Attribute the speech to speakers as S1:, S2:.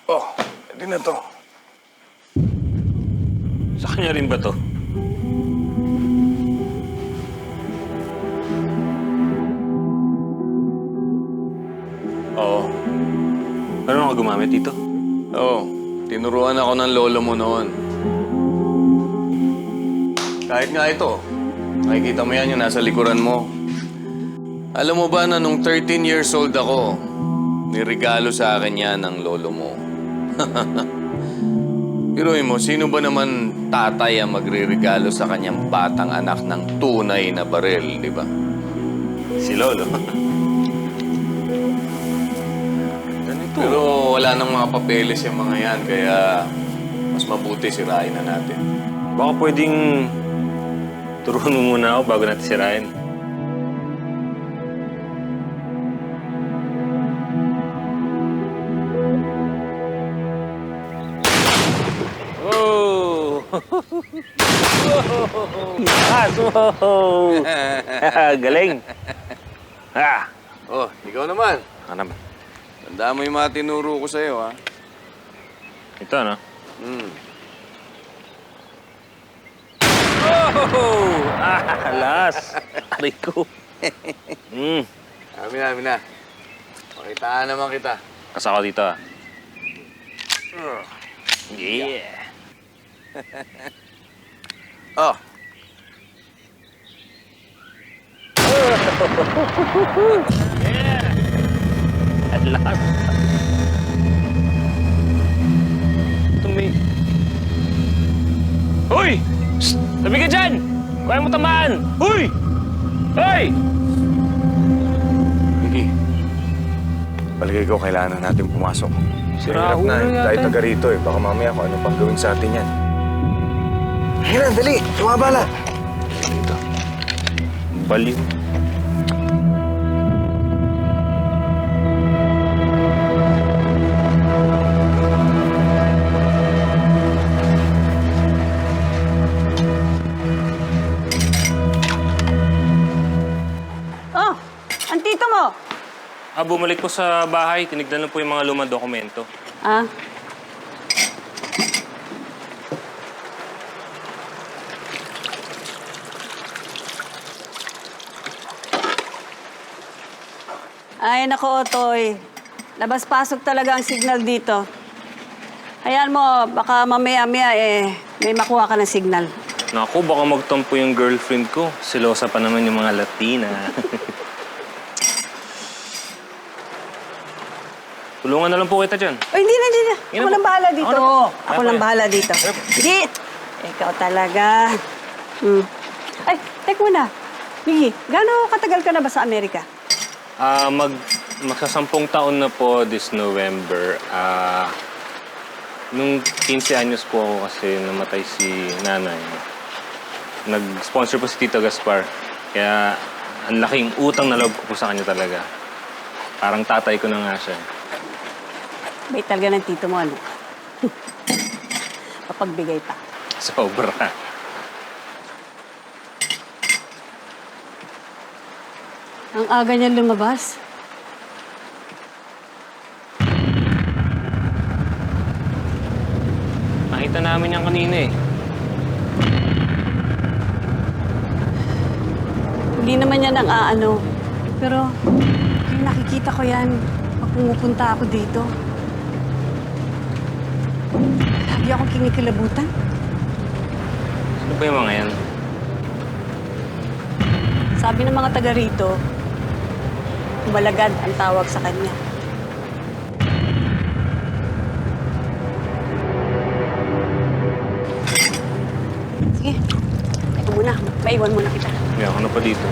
S1: Oh, hindi na to.
S2: Sa kanya rin ba to?
S1: Oo.
S2: Ano ka gumamit dito?
S1: Oo. Tinuruan ako ng lolo mo noon. Kahit nga ito, nakikita mo yan yung nasa likuran mo. Alam mo ba na nung 13 years old ako, nirigalo sa akin yan ng lolo mo. Piruin mo, sino ba naman tatay ang magre-regalo sa kanyang batang anak ng tunay na baril, di ba?
S2: Si Lolo.
S1: Pero wala nang mga papeles yung mga yan, kaya mas mabuti sirain na natin.
S2: Baka pwedeng turuan mo muna ako bago natin sirain. Oh! Yes! Wow! Galing! Ah!
S1: Oh, ikaw naman.
S2: Ano ba?
S1: Tandaan mo yung mga tinuro ko sa'yo, ha?
S2: Ito, ano? Oh! Ah! Alas! Aray ko!
S1: Amin na. Pakitaan naman kita.
S2: Kasama dito, ah. Yeah!
S1: Oh.
S2: At last. Hoy! Shh! Tabi ka dyan! Kaya mo tamaan! Hoy! Hoy!
S1: Vicky, palagay ko kailangan natin pumasok.
S2: Sira
S1: Hirap na,
S2: ulo yata.
S1: tayo taga rito eh. Baka mamaya kung ano pang gawin sa atin yan. Hiran, dali! Tumabala! Dito.
S2: Baliw.
S3: Oh, ang tito mo.
S2: Bumalik po sa bahay. Tinignan lang po yung mga lumang dokumento.
S3: Ah? Ay, nako, Otoy. Labas-pasok talaga ang signal dito. Hayaan mo, baka mamaya-maya may makuha ka ng signal.
S2: Naku, baka magtampo yung girlfriend ko. Silosa pa naman yung mga Latina. Tulungan na lang po kita dyan.
S3: Ay, hindi na.
S2: Yan
S3: Ako
S2: na
S3: lang
S2: po.
S3: bahala dito.
S2: Ako na.
S3: Ako lang bahala dito. Hindi! Ikaw talaga. Ay, teka muna. Miggy, gaano katagal ka na ba sa Amerika?
S2: Magsasampung taon na po this November. Nung 15 anyos po ako kasi namatay si nanay. Nag-sponsor po si Tito Gaspar. Kaya ang laking utang na loob ko po sa kanya talaga. Parang tatay ko na nga siya.
S3: Bait talaga ng tito mo, ano? Papagbigay pa.
S2: Sobra.
S3: Ang aga niya lumabas.
S2: Nakita namin yan kanina eh.
S3: Hindi naman yan ang aano. Pero, yung nakikita ko yan pag pumupunta ako dito. Lagi akong kinikilabutan.
S2: Ano ba yung mga yan?
S3: Sabi ng mga taga rito, malagad ang tawag sa kanya. Sige, teka muna. Maiwan muna kita.
S2: May ako na pa dito.